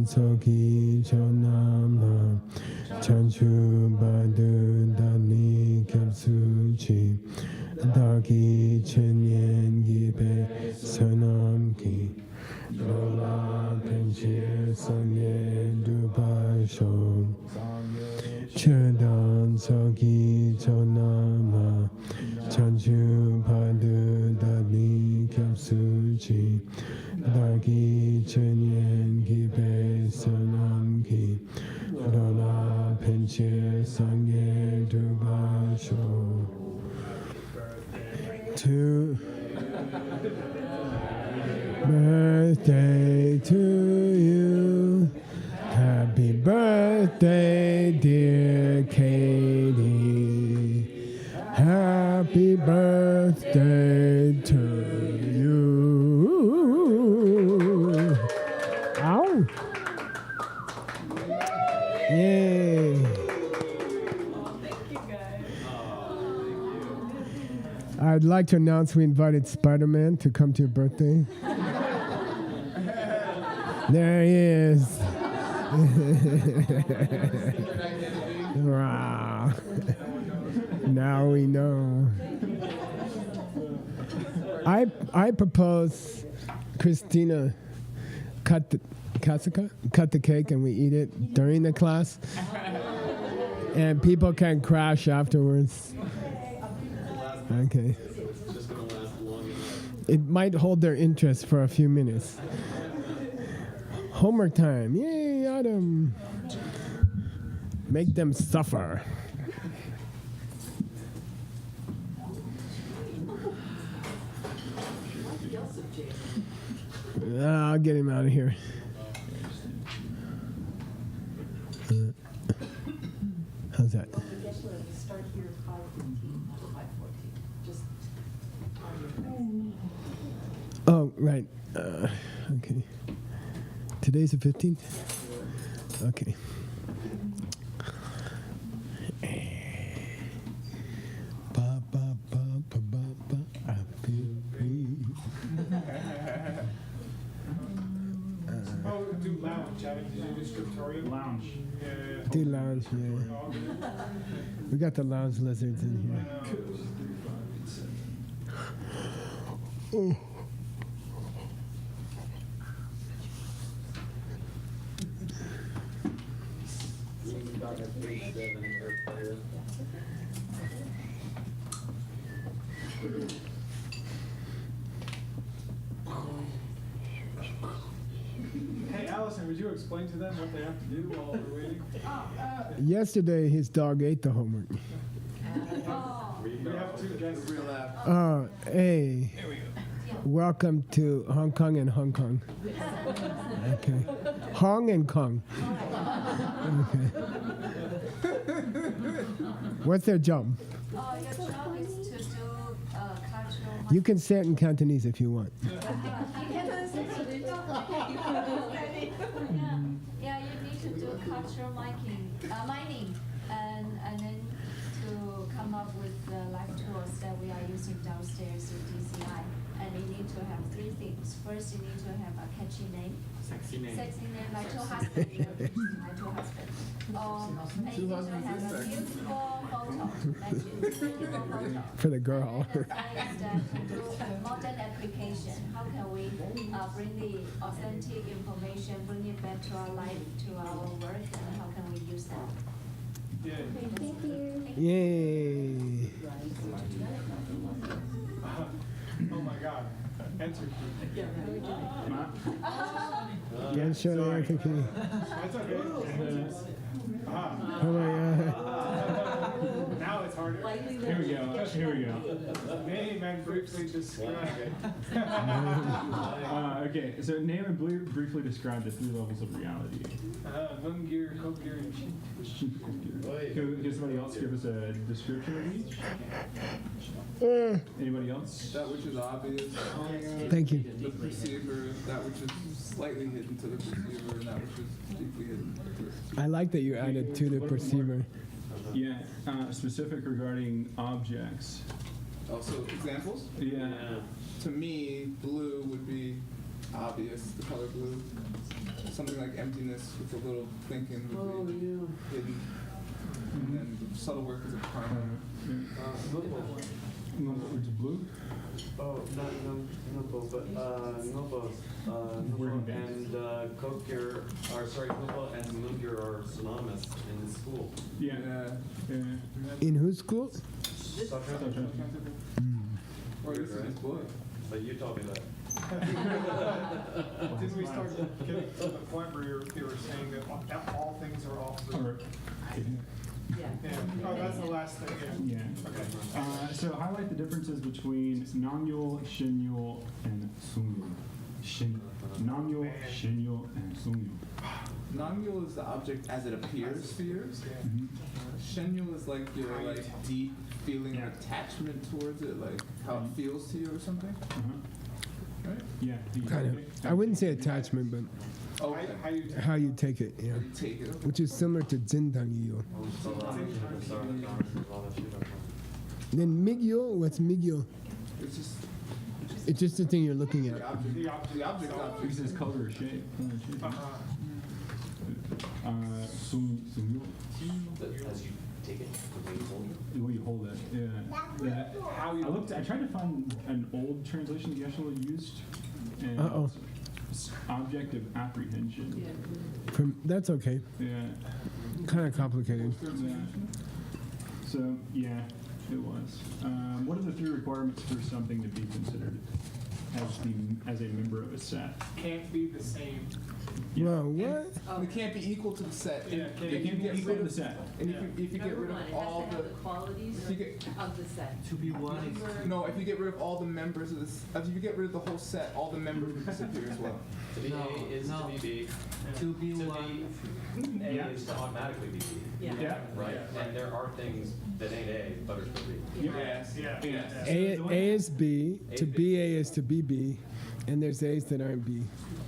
soki chonama chanchu badu dani kapsuchi daki chenyen gibe sanam ki lola penche sanye dubasho chedan soki chonama chanchu badu dani kapsuchi daki chenyen gibe sanam ki lola penche sanye dubasho. To birthday to you, happy birthday dear Katie, happy birthday to you. Ow! Yay! I'd like to announce we invited Spider-Man to come to your birthday. There he is. Wow. Now we know. I propose Christina cut the cake and we eat it during the class, and people can crash afterwards. Okay. It might hold their interest for a few minutes. Homework time. Yay, Adam. Make them suffer. I'll get him out of here. How's that? Oh, right. Okay. Today's the 15th? Okay. Ba, ba, ba, ba, ba, ba, I feel free. Do lounge. Did you do scriptorium? Lounge. Yeah. Do lounge, yeah. We got the lounge lizards in here. Oh. Hey, Allison, would you explain to them what they have to do while we're waiting? Yesterday, his dog ate the homework. We have two guests. Hey. Welcome to Hong Kong and Hong Kong. Okay. Hong and Kong. Okay. What's their job? Your job is to do cultural. You can say it in Cantonese if you want. Yeah, you need to do cultural mining, and then to come up with the live tools that we are using downstairs in DCI. And you need to have three things. First, you need to have a catchy name. Sexy name, like your husband. Like your husband. And you need to have a beautiful photo. For the girl. And then the science that to do modern application. How can we bring the authentic information, bring it back to our life, to our work, and how can we use that? Yeah. Thank you. Yay. Oh my God. Answer key. Yeah, show the answer key. That's okay. Oh my God. Now it's harder. Here we go. Name and briefly describe it. Okay, so name and briefly describe the three levels of reality. Lungir, Kokir, and Sheep. Can somebody else give us a description of each? Anybody else? That which is obvious. Thank you. The perceiver, that which is slightly hidden to the perceiver, and that which is deeply hidden to the perceiver. I like that you added to the perceiver. Yeah, specific regarding objects. Also, examples? Yeah. To me, blue would be obvious, the color blue. something like emptiness with a little thinking would be hidden. And then subtle work is a karma. Which is blue? Oh, not Noble, but Noble, and Kokir, or sorry, Noble and Lugir are synonymous in the school. Yeah. In whose school? Or this is boy. But you told me that. Didn't we start getting to the point where you were saying that all things are all three? Or, Yeah. Oh, that's the last thing, yeah. yeah. Okay. So highlight the differences between Namyul, Shinyul, and Sungyul. Namyul, Shinyul, and Sungyul. Namyul is the object as it appears to you. Shenyul is like your deep feeling Yeah. of attachment towards it, like how it feels to you or something. Right? Yeah. Kind of. I wouldn't say attachment, but Okay. How you how you take it, yeah. You take it. Which is similar to Zindangiyo. Then Migyo, what's Migyo? It's just It's just the thing you're looking at. the object. The object. Because it's color or shape. Sungyul. As you take it, the way you hold it. The way you hold it, yeah. I tried to find an old translation the Yeshua used. And Uh-oh. it's object of apprehension. That's okay. Yeah. Kind of complicated. Yeah. So, yeah, it was. What are the three requirements for something to be considered as a member of a set? can't be the same. Well, what? It can't be equal to the set. Yeah, And They if you can't be get equal rid to the of set. and if you get rid of all It has to have the qualities if you get of the set. To be one is no, if you get rid of all the members of this, if you get rid of the whole set, all the members will disappear as well. to be A is to be B. To be To one. be A Yeah. is to automatically be B. Yeah. Right? And there are things that ain't A, but are supposed to be. Yes. Yeah. Yes. A is B, to be A is to be B, and there's A's that aren't B.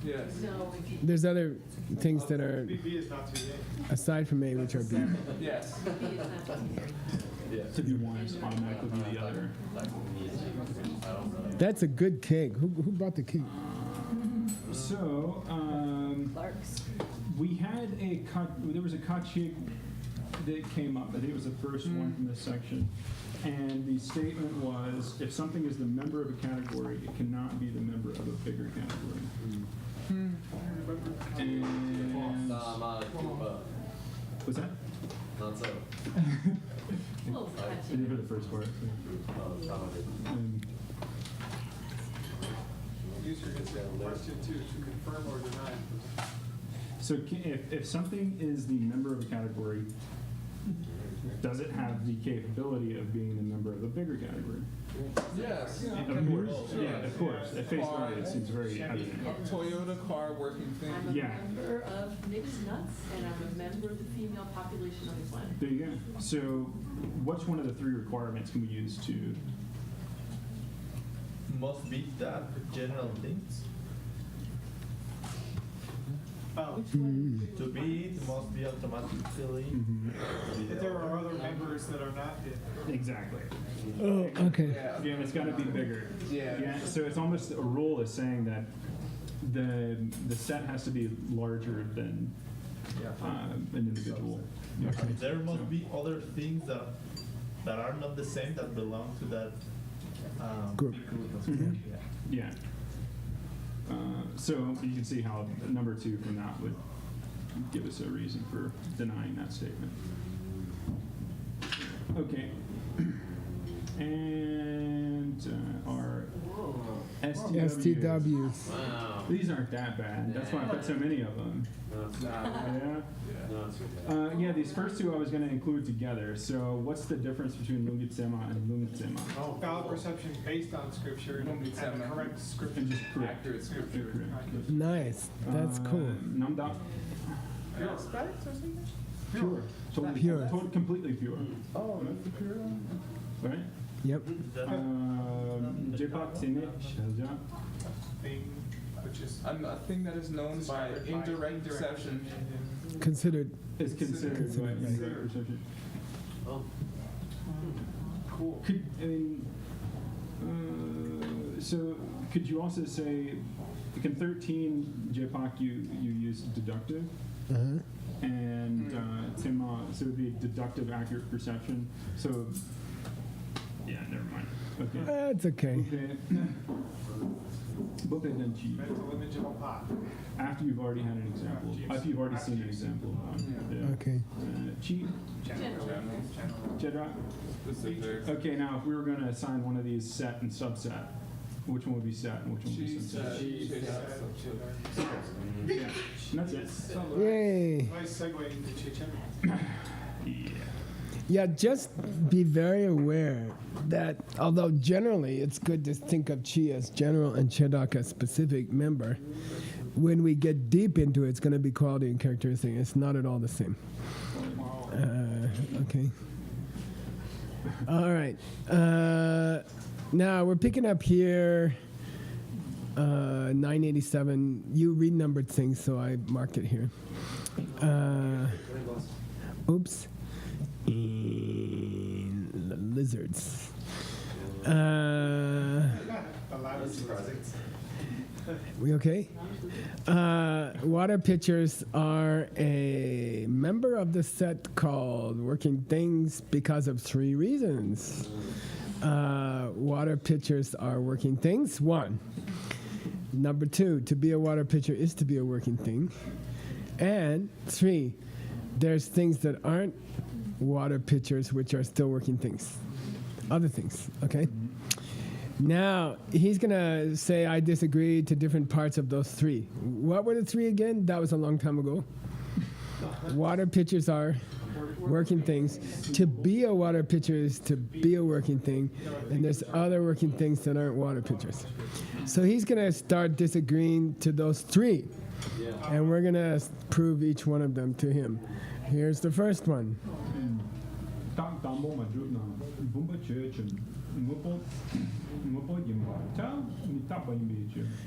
Yes. No, if you, There's other things that are B is not to be aside from A, which are B. Yes. B is not to be. Yeah. To be one is automatically be the other. I don't know. That's a good cake. Who brought the cake? So, Clark's. we had there was a kachig that came up. I think it was the first one from this section. And the statement was, if something is the member of a category, it cannot be the member of a bigger category. And what's that? Not so. Well, I did for the first part. User gets a question too, to confirm or deny. So if something is the member of a category, does it have the capability of being the member of a bigger category? Yes. Of course. Yeah, of course. At face value, it seems very evident. Toyota car working thing. I'm a Yeah. member of Mixed Nuts, and I'm a member of the female population on the planet. There you go. So what's one of the three requirements can we use to, Must be that general things. To be, it must be automatically. But there are other members that are not it. exactly. Oh, okay. Yeah. Yeah, it's gotta be bigger. Yeah. Yeah, so it's almost a rule is saying that the set has to be larger than an individual. There must be other things that are not the same that belong to that Group. big group. Yeah. So you can see how number two from that would give us a reason for denying that statement. Okay. And our STWs. STWs. Wow. These aren't that bad. That's why I put so many of them. No, it's Yeah. no, it's okay. Yeah, these first two I was going to include together. So what's the difference between Lungitsema and Lungitsema? Valid perception based on scripture and the correct scripture. And just correct. Accurate scripture. Correct. Nice. That's cool. Namda. Pure. Pure. Totally, Pure. Totally, completely pure. Oh, that's the pure one. Right? Yep. Jepak Tene Shelja. Thing, which is A thing that is known by indirect perception. Considered. Is considered Considered, right, right. indirect perception. Oh. cool. So could you also say in 13 JPOC you use deductive, Uh-huh. and Tima, so it would be deductive accurate perception. So, yeah, never mind. Okay. That's okay. Mental image of a pot. After you've already had an example, after you've already seen an example of one. Yeah. Okay. Cheat, Jedrock. Specific. Okay, now if we were going to assign one of these set and subset, which one would be set and which one would be subset? Yeah, and that's it. Yay. Nice segue into Chichen. Yeah. Yeah, just be very aware that although generally it's good to think of Chi as general and Chedok as specific member, when we get deep into it, it's going to be quality and characteristic. It's not at all the same. Okay. All right. Now we're picking up here 987. You renumbered things, so I marked it here. Oops. Lizards. We okay? Water pitchers are a member of the set called Working Things because of 3 reasons. Water pitchers are working things. 1. Number 2, to be a water pitcher is to be a working thing. And 3, there's things that aren't water pitchers which are still working things. Other things, okay? Now, he's going to say, I disagree to different parts of those 3. What were the 3 again? That was a long time ago. Water pitchers are working things. To be a water pitcher is to be a working thing, and there's other working things that aren't water pitchers. So he's going to start disagreeing to those 3, and we're going to prove each one of them to him. Here's the first one.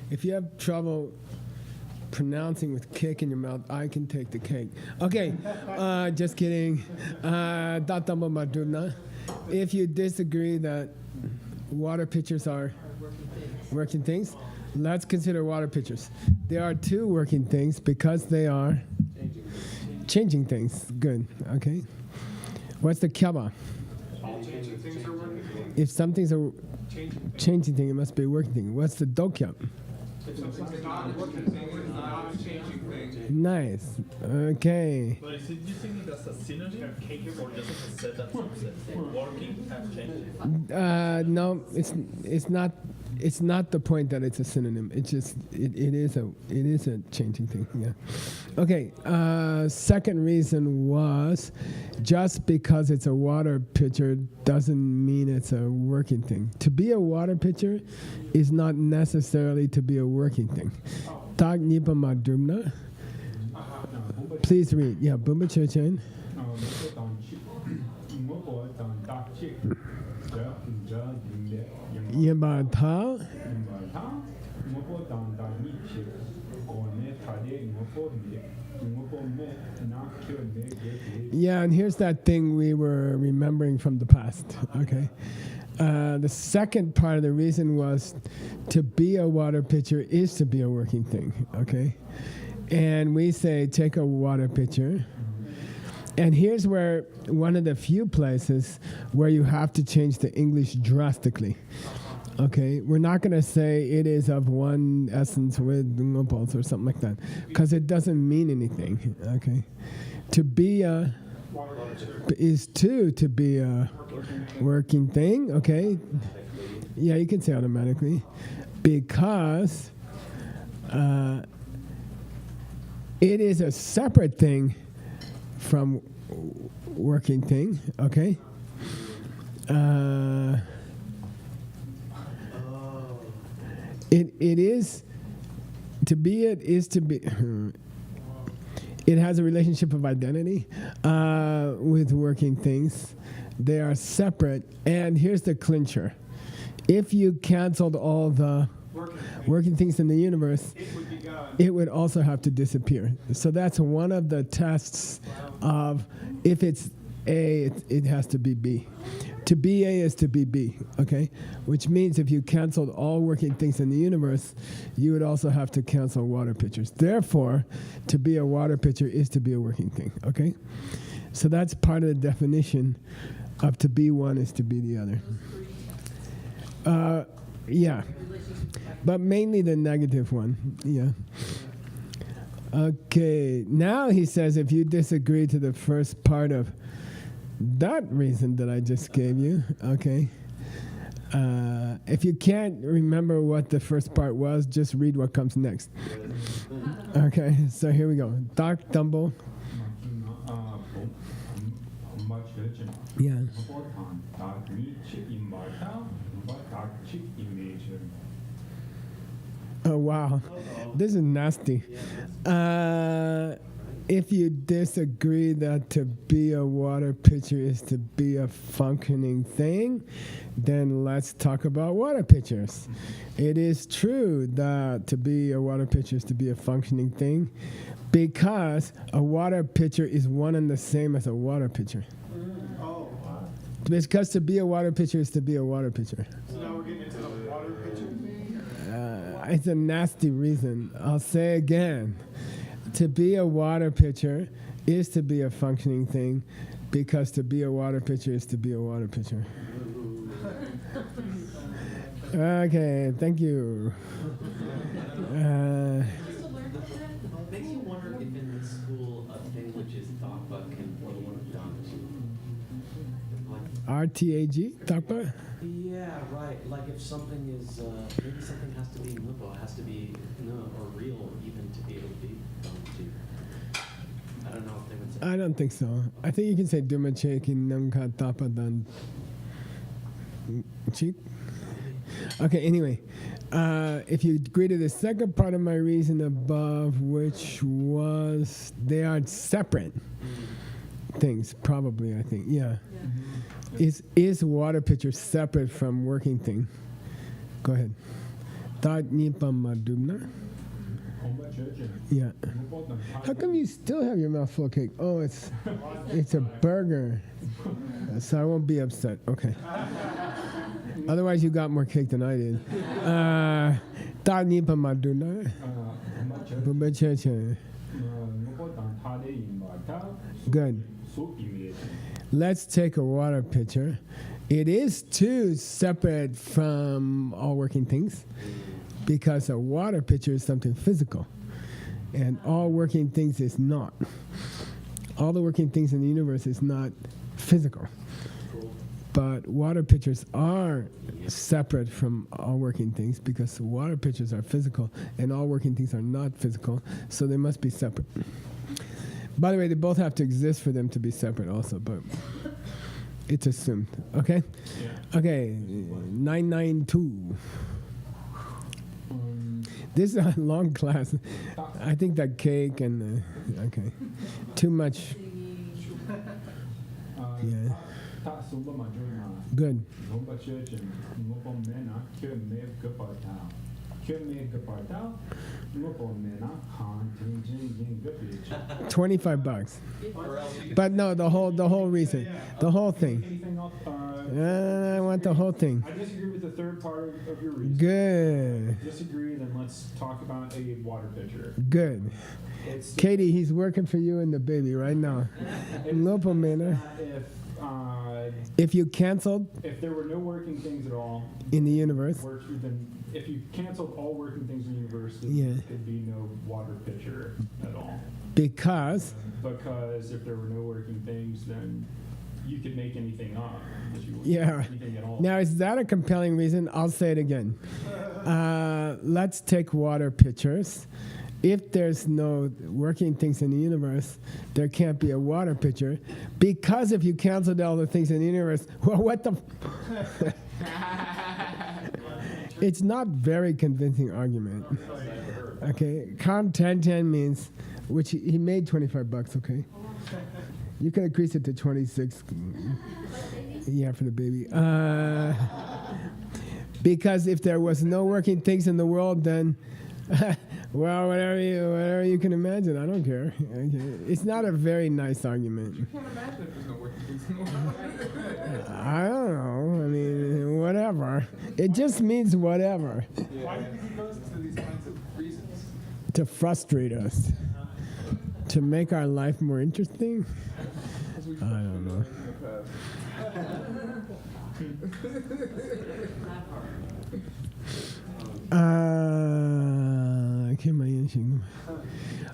If you have trouble pronouncing with cake in your mouth, I can take the cake. Okay, just kidding. If you disagree that water pitchers are working things, let's consider water pitchers. There are 2 working things because they are changing things. Good, okay. What's the kyaba? All changing things are working things. If something's a changing thing, it must be a working thing. What's the dokyab? If something's not a working thing, it's not a changing thing. Nice, okay. But is it using it as a synonym or just as a set and subset? Working and changing? No, it's not. It's not the point that it's a synonym. It's just it is a changing thing. Yeah. Okay. Second reason was just because it's a water pitcher doesn't mean it's a working thing. To be a water pitcher is not necessarily to be a working thing. Tak nipa madumna. Please read. Yeah, Bumba Chechen. Yabata. Yeah, and here's that thing we were remembering from the past. Okay. The second part of the reason was to be a water pitcher is to be a working thing. Okay. And we say take a water pitcher. And here's where one of the few places where you have to change the English drastically. Okay, we're not going to say it is of one essence with ngopals or something like that, because it doesn't mean anything. Okay, to be a is to be a working thing. Okay, yeah, you can say automatically, because it is a separate thing from working thing, okay? It is to be. It is to be. It has a relationship of identity with working things. They are separate. And here's the clincher: if you canceled all the working things in the universe, it would also have to disappear. So that's one of the tests of if it's A, it has to be B. To be A is to be B, okay? Which means if you canceled all working things in the universe, you would also have to cancel water pitchers. Therefore, to be a water pitcher is to be a working thing, okay? So that's part of the definition of to be one is to be the other. Yeah, but mainly the negative one, yeah. Okay, now he says if you disagree to the first part of that reason that I just gave you, okay, if you can't remember what the first part was, just read what comes next. Okay, so here we go. Dark Dumble. Yeah. Oh, wow. This is nasty. If you disagree that to be a water pitcher is to be a functioning thing, then let's talk about water pitchers. It is true that to be a water pitcher is to be a functioning thing because a water pitcher is one and the same as a water pitcher. Oh, Because to be a water pitcher is to be a water pitcher. so now we're getting into the water pitcher? It's a nasty reason. I'll say again. To be a water pitcher is to be a functioning thing because to be a water pitcher is to be a water pitcher. Okay, thank you. Makes you wonder if in this school a thing which is Dakpa can flow down to. RTAG, Dakpa? Yeah, right. Like if something is, maybe something has to be Nupo, has to be or real even to be able to be done to. I don't know if they would say. I don't think so. I think you can say Duma Cheki Namka Tapa Dan Chik. Okay, anyway. If you agree to the second part of my reason above, which was they are separate things, probably, I think. Yeah. Is water pitcher separate from working thing? Go ahead. Yeah. How come you still have your mouth full of cake? Oh, it's a burger. So I won't be upset. Okay. Otherwise, you got more cake than I did. Good. Let's take a water pitcher. It is too separate from all working things because a water pitcher is something physical and all working things is not. All the working things in the universe is not physical. But water pitchers are separate from all working things because water pitchers are physical and all working things are not physical, so they must be separate. By the way, they both have to exist for them to be separate also, but it's assumed. Okay? Yeah. Okay, 992. This is a long class. I think that cake and, okay, too much. Yeah. Good. 25 bucks. But no, the whole reason. The whole thing. Anything else? I want the whole thing. I disagree with the third part of your reason. Good. Disagree, then let's talk about a water pitcher. Good. Katie, he's working for you and the baby right now. If you canceled, if there were no working things at all in the universe, then if you canceled all working things in the universe, then there'd be no water pitcher at all. Because if there were no working things, then you could make anything up. Anything at all. Now, is that a compelling reason? I'll say it again. Let's take water pitchers. If there's no working things in the universe, there can't be a water pitcher. Because if you canceled all the things in the universe, well, what the? It's not very convincing argument. Okay, Con 1010 means, which he made 25 bucks. Okay, you can increase it to 26. Yeah, for the baby. Because if there was no working things in the world, then Well, whatever you can imagine. I don't care. Okay. It's not a very nice argument. I can't imagine if there's no working things in the world. I don't know. I mean, whatever. It just means whatever. Why do you think he goes to these kinds of reasons? To frustrate us. To make our life more interesting. I don't know.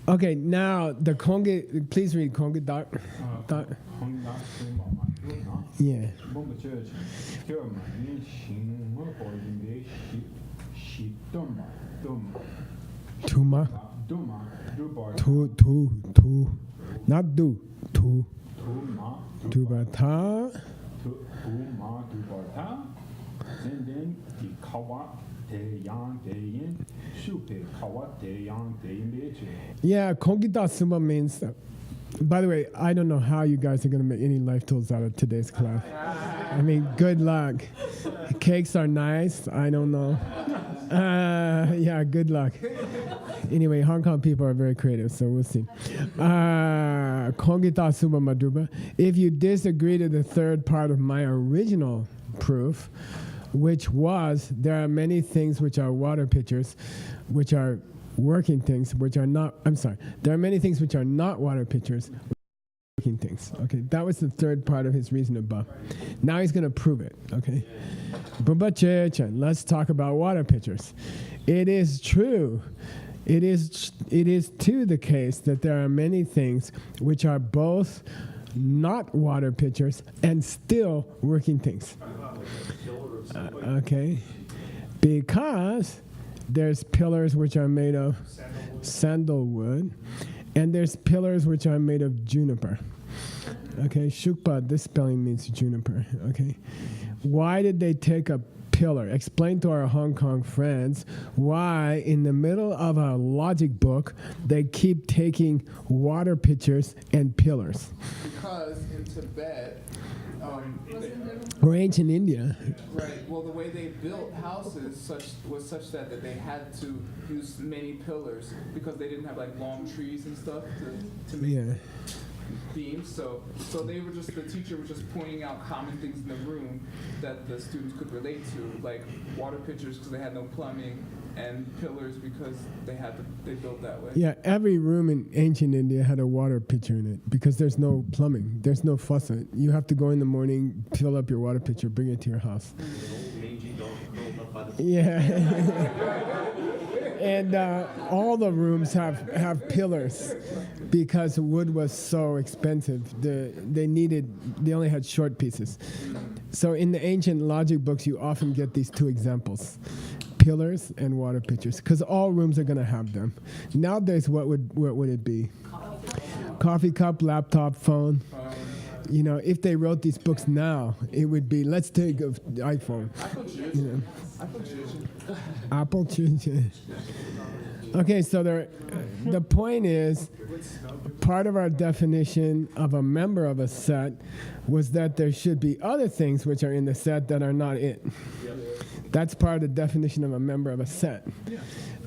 Okay, now the Kongi, please read Kongi Doc. Yeah. Tuma. Tu. Not do. Tu. Tubata. Yeah, Kongita Suma means. By the way, I don't know how you guys are going to make any life tools out of today's class. I mean, good luck. Cakes are nice. I don't know. Yeah, good luck. Anyway, Hong Kong people are very creative, so we'll see. Kongita Suma Maduba. If you disagree to the third part of my original proof, which was there are many things which are water pitchers, which are working things, which are not, I'm sorry, there are many things which are not water pitchers, working things. Okay, that was the third part of his reason above. Now he's going to prove it. Okay, let's talk about water pitchers. It is true. It is too the case that there are many things which are both not water pitchers and still working things. Okay, because there's pillars which are made of sandalwood, and there's pillars which are made of juniper. Okay, shukpa, this spelling means juniper. Okay, why did they take a pillar? Explain to our Hong Kong friends why in the middle of a logic book they keep taking water pitchers and pillars. Because in Tibet, or ancient India. right, well, the way they built houses was such that they had to use many pillars because they didn't have like long trees and stuff to make beams. So they were the teacher was just pointing out common things in the room that the students could relate to, like water pitchers because they had no plumbing, and pillars because they built that way. Yeah, every room in ancient India had a water pitcher in it because there's no plumbing, there's no faucet. You have to go in the morning, fill up your water pitcher, bring it to your house. Yeah. And all the rooms have pillars because wood was so expensive. They only had short pieces. So in the ancient logic books, you often get these two examples. Pillars and water pitchers, because all rooms are going to have them. Nowadays, what would it be? Coffee cup, laptop, phone. You know, if they wrote these books now, it would be, let's take an iPhone. Apple Juice. Okay, so the point is, part of our definition of a member of a set was that there should be other things which are in the set that are not it. That's part of the definition of a member of a set.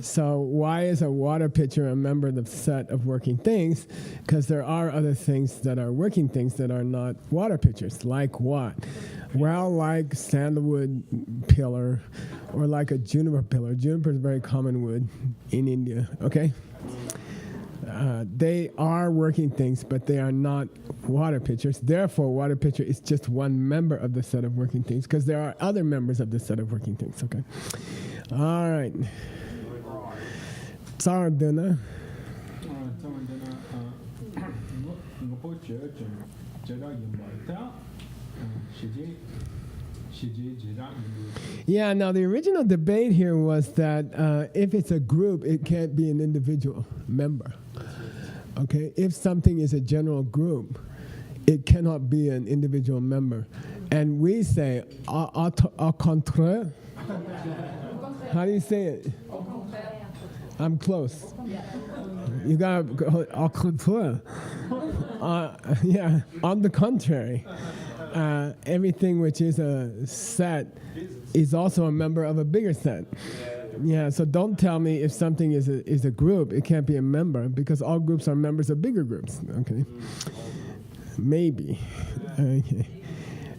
So why is a water pitcher a member of the set of working things? Because there are other things that are working things that are not water pitchers. Like what? Well, like sandalwood pillar or like a juniper pillar. Juniper is a very common wood in India, okay? They are working things, but they are not water pitchers. Therefore, water pitcher is just one member of the set of working things because there are other members of the set of working things, okay? All right. Sorry, Duna. Yeah, now the original debate here was that if it's a group, it can't be an individual member. Okay, if something is a general group, it cannot be an individual member. And we say, au contraire. How do you say it? I'm close. You gotta go, au contraire. Yeah, on the contrary. Everything which is a set is also a member of a bigger set. Yeah, so don't tell me if something is a group, it can't be a member because all groups are members of bigger groups. Okay, maybe. Okay,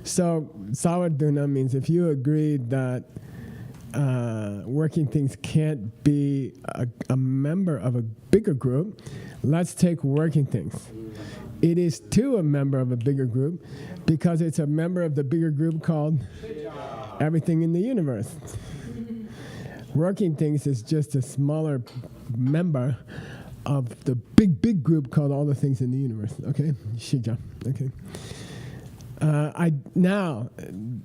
so sawaduna means if you agree that working things can't be a member of a bigger group, let's take working things. It is too a member of a bigger group because it's a member of the bigger group called everything in the universe. Working things is just a smaller member of the big group called all the things in the universe. Okay, Shija. Okay. Now,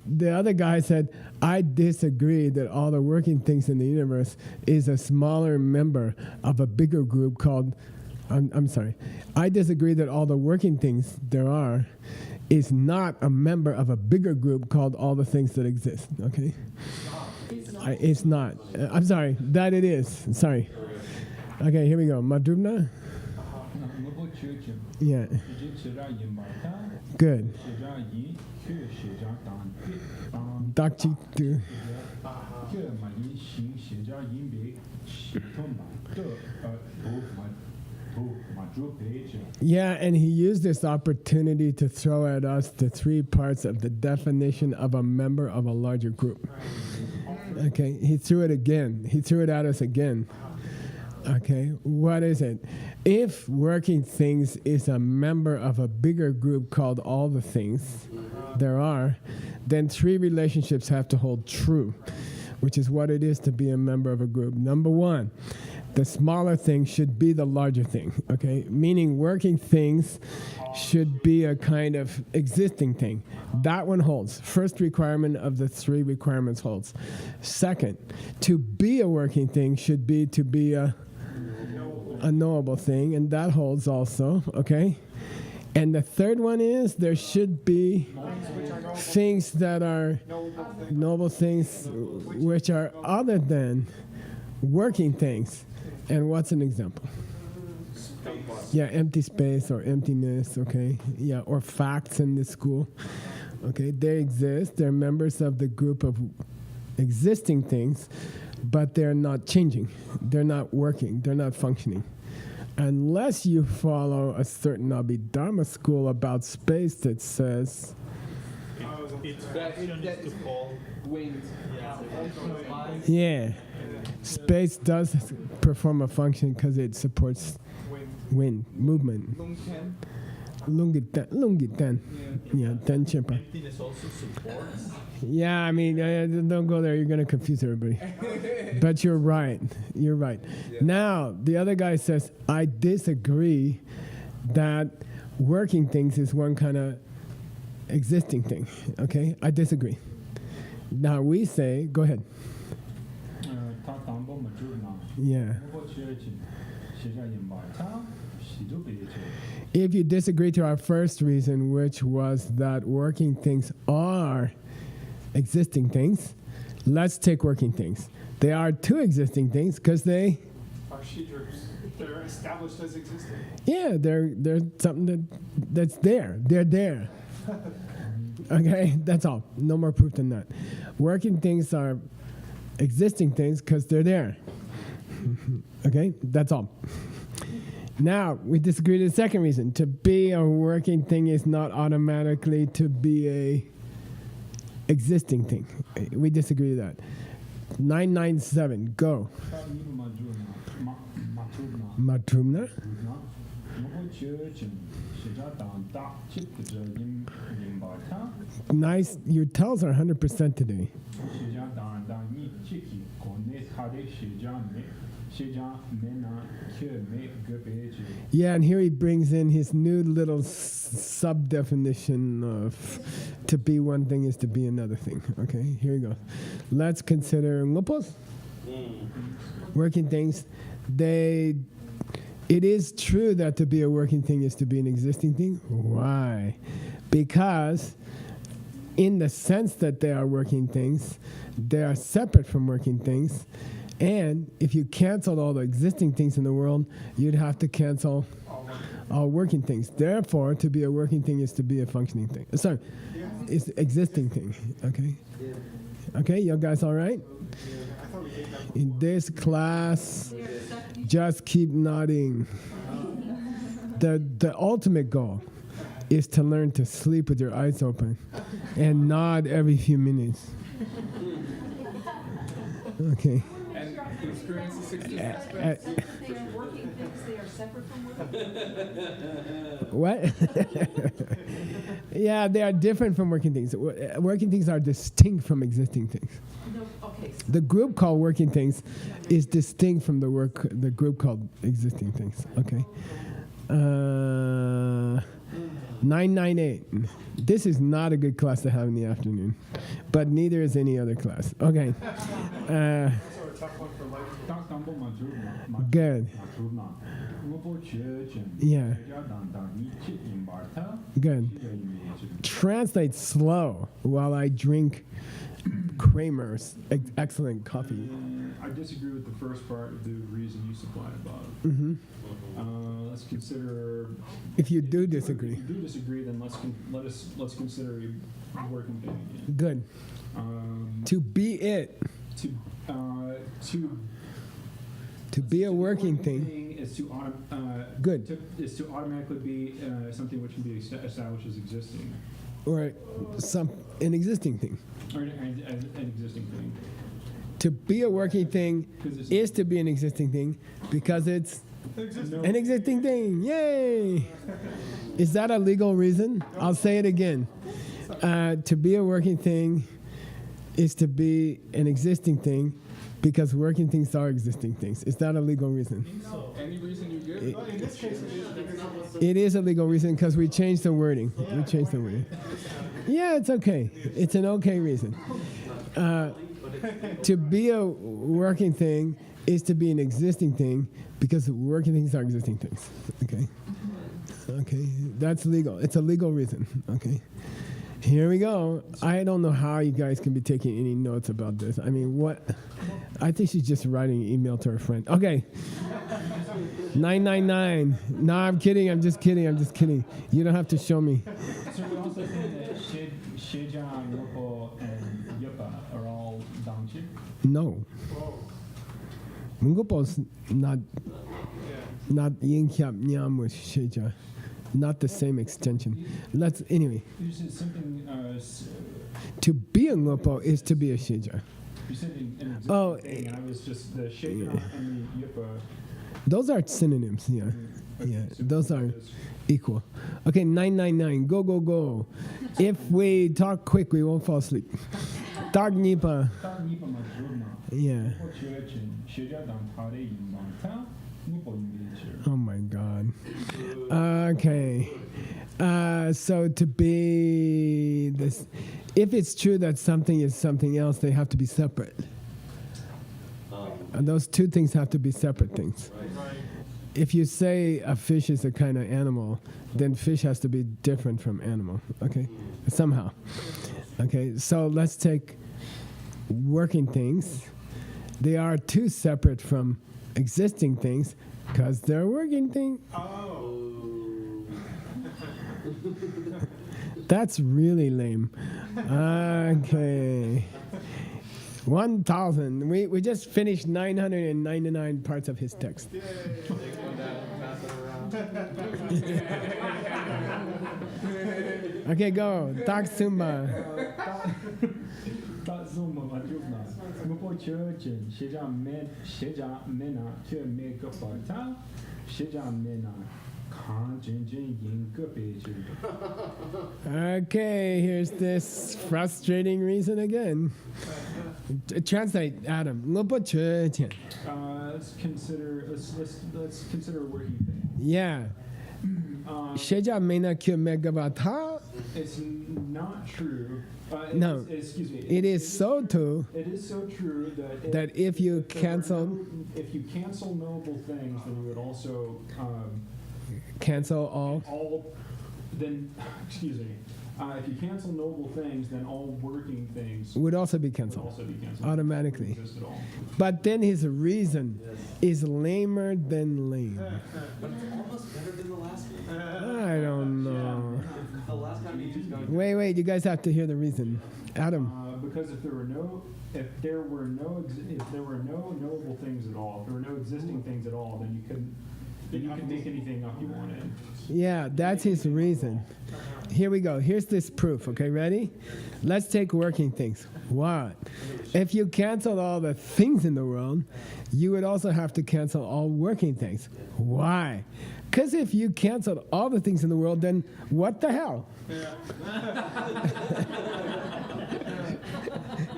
the other guy said, I disagree that all the working things in the universe is a smaller member of a bigger group called. I'm sorry. I disagree that all the working things there are is not a member of a bigger group called all the things that exist. Okay. It's not. I'm sorry. That it is. Sorry. Okay, here we go. Madrubna? Yeah. Good. Dakchi tu. Yeah, and he used this opportunity to throw at us the three parts of the definition of a member of a larger group. Okay, he threw it again. He threw it at us again. Okay, what is it? If working things is a member of a bigger group called all the things there are, then three relationships have to hold true, which is what it is to be a member of a group. Number one, the smaller thing should be the larger thing, okay? Meaning working things should be a kind of existing thing. That one holds. First requirement of the three requirements holds. Second, to be a working thing should be to be a knowable thing, and that holds also, okay? And the third one is there should be things that are noble things which are other than working things. And what's an example? Yeah, empty space or emptiness, okay? Yeah, or facts in the school. Okay, they exist. They're members of the group of existing things, but they're not changing. They're not working. They're not functioning. Unless you follow a certain Abhidharma school about space that says... Its function is to call Wind. Yeah. Space does perform a function because it supports wind, movement. Lungitan. Yeah, tenchepa. emptiness also supports. Yeah, I mean, don't go there. You're going to confuse everybody. But you're right. You're right. Yeah. Now, the other guy says, I disagree that working things is one kind of existing thing. Okay? I disagree. Now, we say, go ahead. Yeah. If you disagree to our first reason, which was that working things are existing things, let's take working things. They are two existing things because they... They're established as existing. Yeah, they're something that's there. They're there. Okay, that's all. No more proof than that. Working things are existing things because they're there. Okay, that's all. Now, we disagree to the second reason. To be a working thing is not automatically to be a existing thing. We disagree with that. 997, go. Matrumna? Nice, your tells are 100% today. Yeah, and here he brings in his new little sub-definition of to be one thing is to be another thing. Okay, here we go. Let's consider ngopos. Working things. It is true that to be a working thing is to be an existing thing. Why? Because in the sense that they are working things, they are separate from working things. And if you canceled all the existing things in the world, you'd have to cancel all working things. Therefore, to be a working thing is to be a functioning thing. Sorry, it's existing thing. Okay? Okay, you guys all right? In this class, just keep nodding. The ultimate goal is to learn to sleep with your eyes open and nod every few minutes. Okay. And experience the 60 Uh, aspects. They are working things, they are separate from working. What? Yeah, they are different from working things. Working things are distinct from existing things. No, okay, so The group called working things is distinct from the group called existing things. Okay. 998. This is not a good class to have in the afternoon, but neither is any other class. Okay. So a tough one for life. Good. Yeah. Good. Translate slow while I drink Kramer's excellent coffee. I disagree with the first part of the reason you supplied, Bob. Hmm. Let's consider. If you do If disagree, you do disagree, then let's consider a working thing again. good. To be it, To to be a working thing, is to good, is to automatically be something which can be established as existing, or an existing thing. or an existing thing. To be a working thing 'Cause it's- is to be an existing thing because it's No- an existing thing. Yay! Is that a legal reason? I'll say it again. To be a working thing is to be an existing thing because working things are existing things. Is that a legal reason? Any reason you give? Well, in this case, it is because It is a legal reason because we changed the wording. We changed the wording. Yeah, it's okay. It's an okay reason. To be a working thing is to be an existing thing because working things are existing things. Okay. Okay. That's legal. It's a legal reason. Okay. Here we go. I don't know how you guys can be taking any notes about this. I mean, what? I think she's just writing an email to her friend. Okay. 999. No, I'm kidding. I'm just kidding. I'm just kidding. You don't have to show me. So we also think that Shejang, Yopo, and Yopa are all Dangchi. No. Mungopo's not yin kyap nyam with sheja. Not the same extension. Anyway. You said something. To be a ngopo is to be a sheja. You said an existing Oh, thing, and I was just the Shejang and the Yopa. Those are synonyms. Yeah. Yeah. So Those are is- equal. Okay. 999. Go go go. If we talk quick, we won't fall asleep. Dark nipa. Yeah. Oh my God. Okay. So to be this, if it's true that something is something else, they have to be separate. And those two things have to be separate things. If you say a fish is a kind of animal, then fish has to be different from animal. Okay. Somehow. Okay. So let's take working things. They are two separate from existing things because they're working things. oh, That's really lame. Okay. 1,000. We just finished 999 parts of his text. Take one down, pass it around. Okay, go. Dark Sumba. Okay, here's this frustrating reason again. Translate, Adam. Let's consider a working thing. Yeah. Sheja mena kyo megavata. It's not true. No. Excuse me. It is so too It is so true that if you there were cancel if you cancel knowable things, then you would also cancel all. then excuse me. If you cancel knowable things, then all working things Would also be would canceled also be canceled. automatically. Wouldn't exist at all. But then his reason is lamer than lame. But it's almost better than the last one. I don't know. The last time you just go. Wait, you guys have to hear the reason. Adam. because if there were no knowable things at all, if there were no existing things at all, then you could make anything up you wanted. Yeah, that's his reason. Here we go. Here's this proof. Okay, ready? Let's take working things. What? If you cancel all the things in the world, you would also have to cancel all working things. Why? Because if you canceled all the things in the world, then what the hell?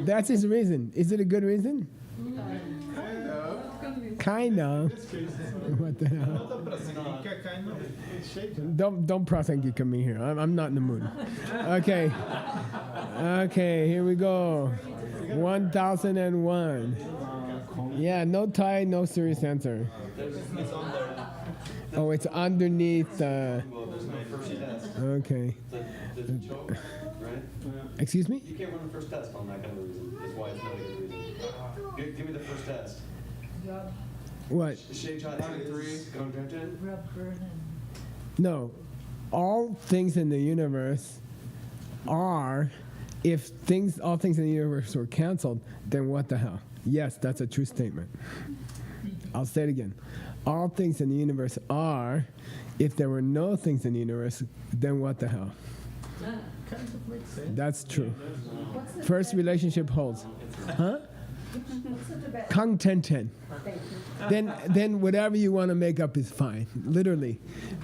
That's his reason. Is it a good reason? Kind of. What the hell? Don't prosangika me here. I'm not in the mood. Okay. Okay, here we go. 1001. Yeah, no tie, no serious answer. Oh, it's underneath. Well, there's no first test. Okay. There's a choke, right? Excuse me? You can't run the first test on that kind of reason. That's why it's not a good reason. Give me the first test. What? Shade shot 3, contraction. No. All things in the universe are, if all things in the universe were canceled, then what the hell? Yes, that's a true statement. I'll say it again. All things in the universe are, if there were no things in the universe, then what the hell? That's true. First relationship holds. Huh? Contented. Then whatever you want to make up is fine. Literally,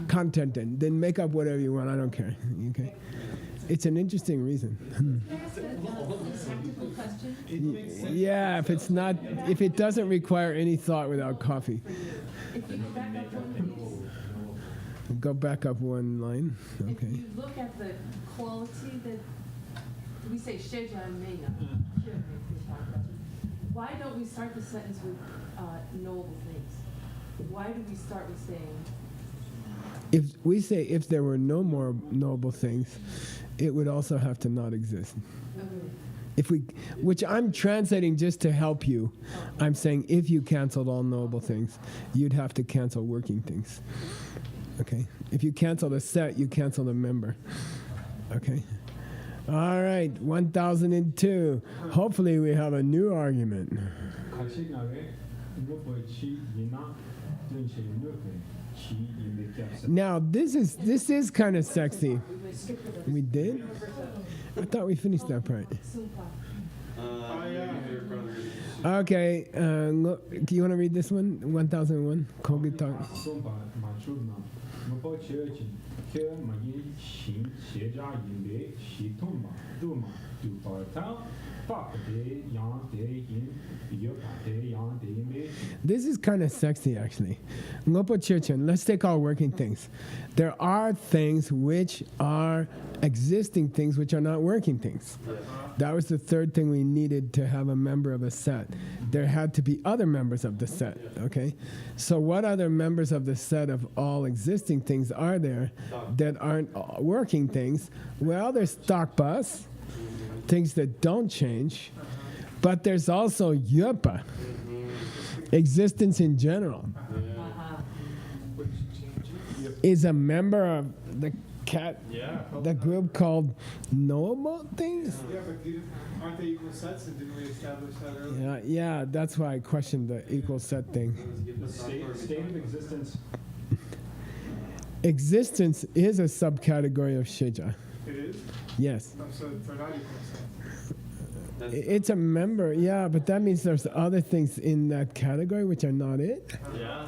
contented. Then make up whatever you want. I don't care. Okay. It's an interesting reason. Yeah, if it doesn't require any thought without coffee. Go back up one line. If Okay. you look at the quality that we say sheja and meina, why don't we start the sentence with knowable things? Why do we start with saying? If we say if there were no more knowable things, it would also have to not exist. Which I'm translating just to help you. I'm saying if you canceled all knowable things, you'd have to cancel working things. Okay? If you cancel the set, you cancel the member. Okay? All right, 1002. Hopefully we have a new argument. Now this is kind of sexy. We did? I thought we finished that part. Okay, do you want to read this one? 1001. Kobe talk. This is kind of sexy, actually. Let's take all working things. There are things which are existing things which are not working things. That was the third thing we needed to have a member of a set. There had to be other members of the set, okay? So what other members of the set of all existing things are there that aren't working things? Well, there's stock bus, things that don't change, but there's also yupa, existence in general. Is a member of the the group called knowable things? Yeah, but aren't they equal sets, and didn't we establish that earlier? Yeah, that's why I questioned the equal set thing. The state of existence. Existence is a subcategory of Sheja. It is? Yes. So they're not equal sets. It's a member, yeah, but that means there's other things in that category which are not it. Yeah.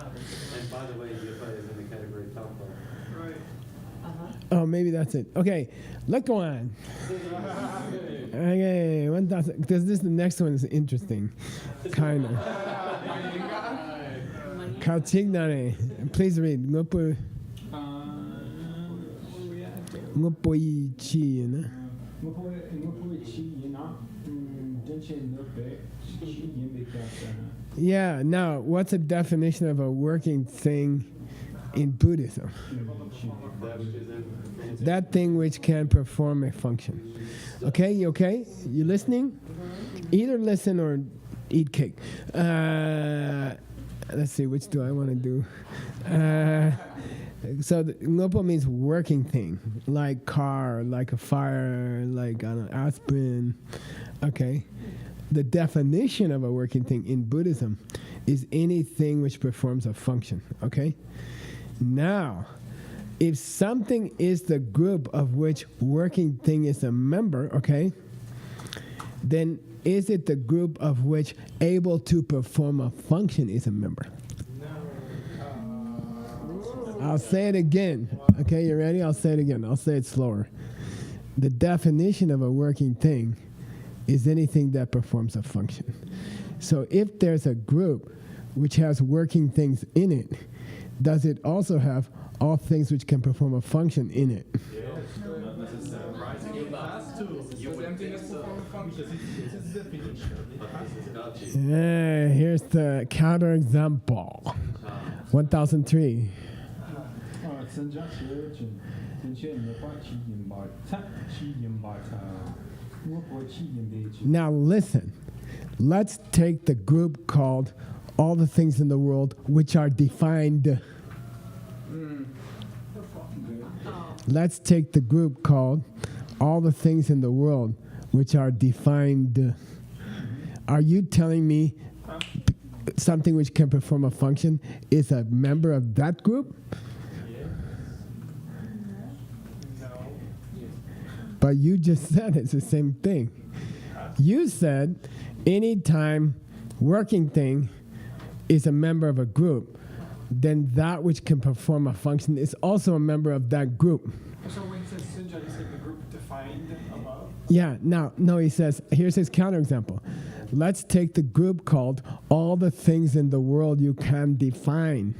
And by the way, Yupa is in the category top bar. Right. Oh, maybe that's it. Okay, let's go on. Okay, 1000. Because the next one is interesting, kind of. Kachignare. Please read. Ngopo chi. Yeah. Now, what's a definition of a working thing in Buddhism? That thing which can perform a function. Okay, you okay? You listening? Either listen or eat cake. Let's see, which do I want to do? So the ngopo means working thing, like car, like a fire, like aspirin. Okay. The definition of a working thing in Buddhism is anything which performs a function. Okay. Now, if something is the group of which working thing is a member, okay, then is it the group of which able to perform a function is a member? I'll say it again. Okay, you ready? I'll say it again. I'll say it slower. The definition of a working thing is anything that performs a function. So if there's a group which has working things in it, does it also have all things which can perform a function in it? Not necessarily. You has to. You Does would emptiness think so. perform a function? Because it's definition. Here's the counterexample. 1003. 增加学准，正确的话去引爆它，去引爆它，我不去引爆它。 Now listen, let's take the group called all the things in the world which are defined. Let's take the group called all the things in the world which are defined. Are you telling me something which can perform a function is a member of that group? But you just said it's the same thing. You said anytime working thing is a member of a group, then that which can perform a function is also a member of that group. So when it says Sinja, you say the group defined above? Yeah, no, he says, here's his counterexample. Let's take the group called all the things in the world you can define.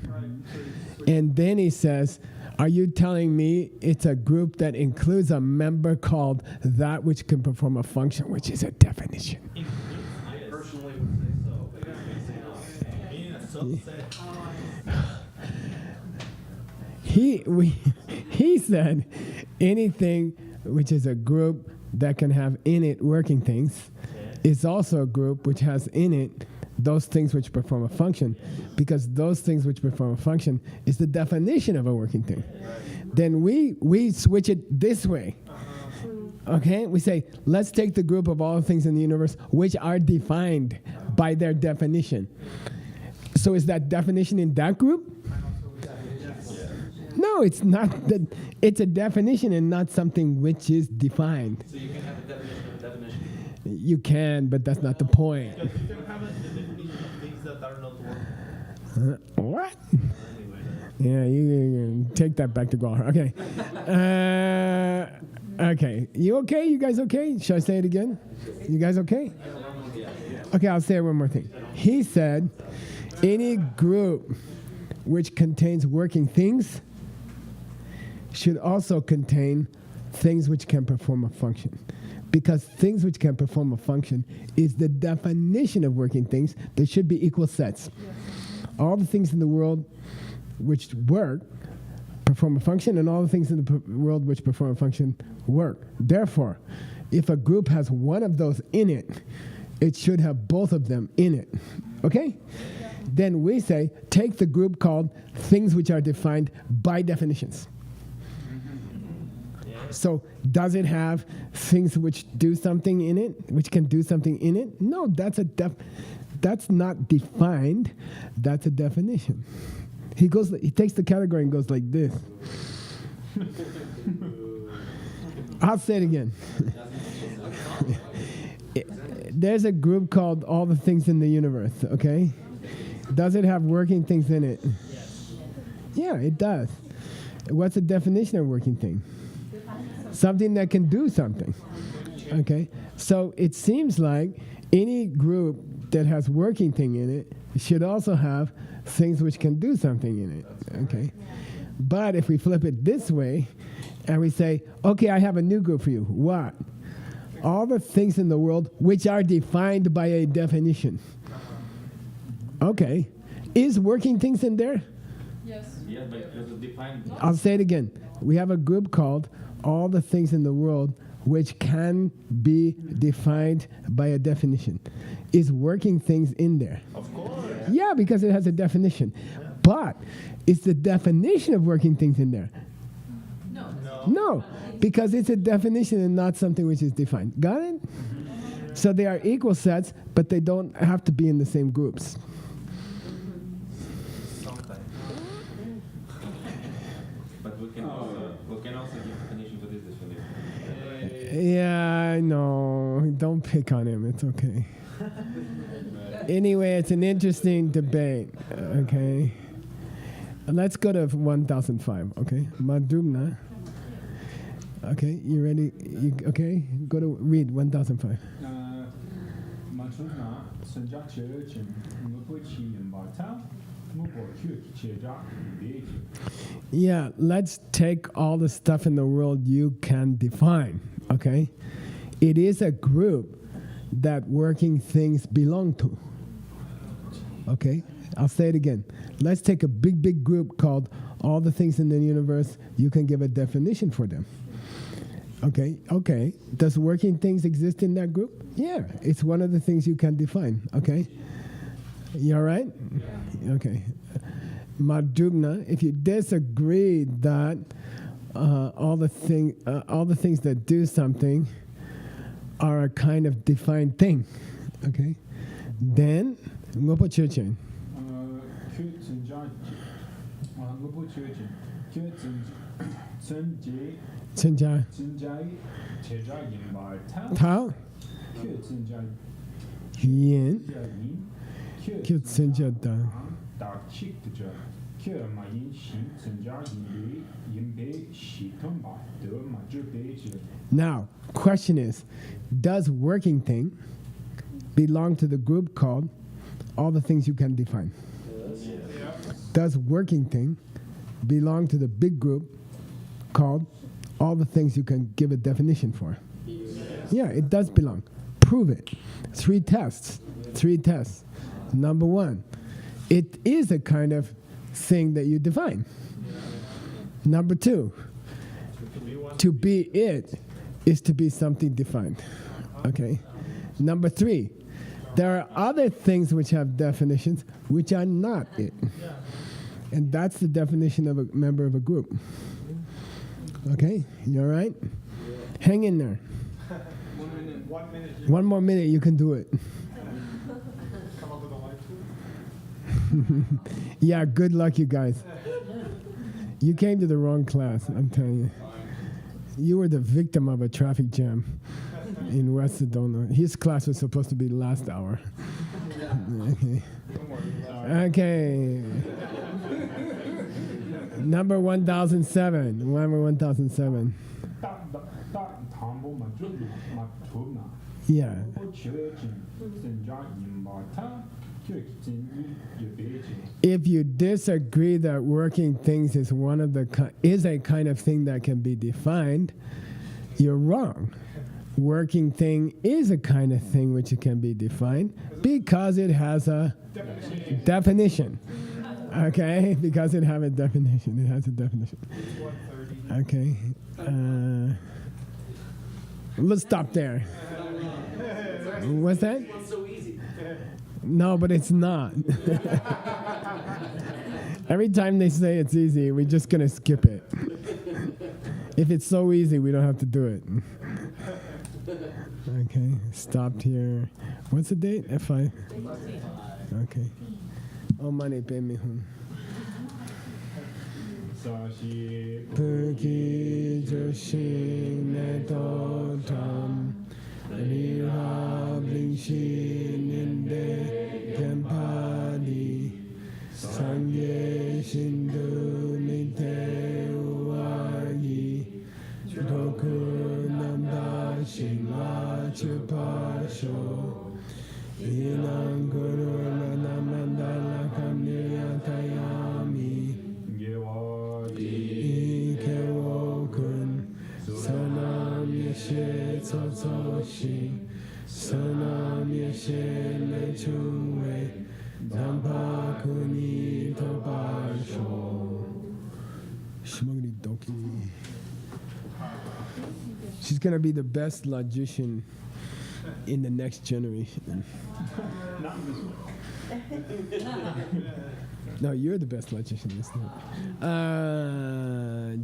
And then he says, are you telling me it's a group that includes a member called that which can perform a function, which is a definition? I personally would say so. In a subset. He said anything which is a group that can have in it working things is also a group which has in it those things which perform a function, because those things which perform a function is the definition of a working thing. Then we switch it this way. Okay, we say, let's take the group of all things in the universe which are defined by their definition. So is that definition in that group? No, it's not. It's a definition and not something which is defined. So you can have a definition of a definition. You can, but that's not the point. Because you can have a definition of things that are not working. What? Anyway. Yeah, you take that back to Guar. Okay. Okay. You okay? You guys okay? Should I say it again? You guys okay? Okay, I'll say it one more thing. He said, any group which contains working things should also contain things which can perform a function. Because things which can perform a function is the definition of working things. There should be equal sets. All the things in the world which work perform a function, and all the things in the world which perform a function work. Therefore, if a group has one of those in it, it should have both of them in it. Okay? Then we say, take the group called things which are defined by definitions. So does it have things which do something in it, which can do something in it? No, that's not defined. That's a definition. He takes the category and goes like this. I'll say it again. There's a group called all the things in the universe, okay? Does it have working things in it? Yeah, it does. What's the definition of working thing? Something that can do something. Okay? So it seems like any group that has working thing in it should also have things which can do something in it. Okay? But if we flip it this way and we say, okay, I have a new group for you. What? All the things in the world which are defined by a definition. Okay. Is working things in there? Yes. Yeah, but it's defined. I'll say it again. We have a group called all the things in the world which can be defined by a definition. Is working things in there? Of course. Yeah, because it has a definition. But is the definition of working things in there? No, because it's a definition and not something which is defined. Got it? So they are equal sets, but they don't have to be in the same groups. Sometimes. But we can also give definition to this definition. Yeah, I know. Don't pick on him. It's okay. Anyway, it's an interesting debate. Okay. Let's go to 1005. Okay. Madhumna. Okay, you ready? Okay, go to read 1005. Yeah, let's take all the stuff in the world you can define. Okay, it is a group that working things belong to. Okay, I'll say it again. Let's take a big group called all the things in the universe. You can give a definition for them. Okay. Does working things exist in that group? Yeah, it's one of the things you can define. Okay, you all right? Yeah. Okay. Madhumna, if you disagree that all the things that do something are a kind of defined thing, okay, then ngopo chechen. Tsenja. Tao. Yin. Kyo tsenja da. Now, question is, does working thing belong to the group called all the things you can define? Does working thing belong to the big group called all the things you can give a definition for? Yeah, it does belong. Prove it. 3 tests. Number 1, it is a kind of thing that you define. Number 2, to be it is to be something defined. Okay. Number 3, there are other things which have definitions which are not it. And that's the definition of a member of a group. Okay, you all right? Hang in there. 1 minute. One more minute, you can do it. Come up with a life tool. Yeah, good luck, you guys. You came to the wrong class, I'm telling you. You were the victim of a traffic jam in West Sedona. His class was supposed to be last hour. Okay. Number 1007. Number 1007. Yeah. If you disagree that working things is is a kind of thing that can be defined, you're wrong. Working thing is a kind of thing which can be defined because it has a definition. Okay, because it has a definition. It has a definition. Okay. Let's stop there. What's that? No, but it's not. Every time they say it's easy, we're just going to skip it. If it's so easy, we don't have to do it. Okay, stopped here. What's the date? F5? Okay. Oh, money, pay me home. Perki Joshin Neto Tam Nira Blingshin Inde Kempadi Sangye Shindu Nite Uwagi Doku Nanda Shinga Chupasho Inang Guru Namandala Kamya Tayami Ikewokun Sanam Yeshe Tsotsoshi Sanam Yeshe Lechungwe Dampa Kuni Topasho Shmugri Doki. She's gonna be the best logician in the next generation. No, you're the best logician. This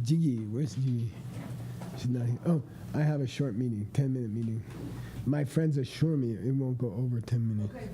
Jiggy, where's Jiggy? She's not here. Oh, I have a short meeting, 10-minute meeting. My friends assure me it won't go over 10 minutes. Okay,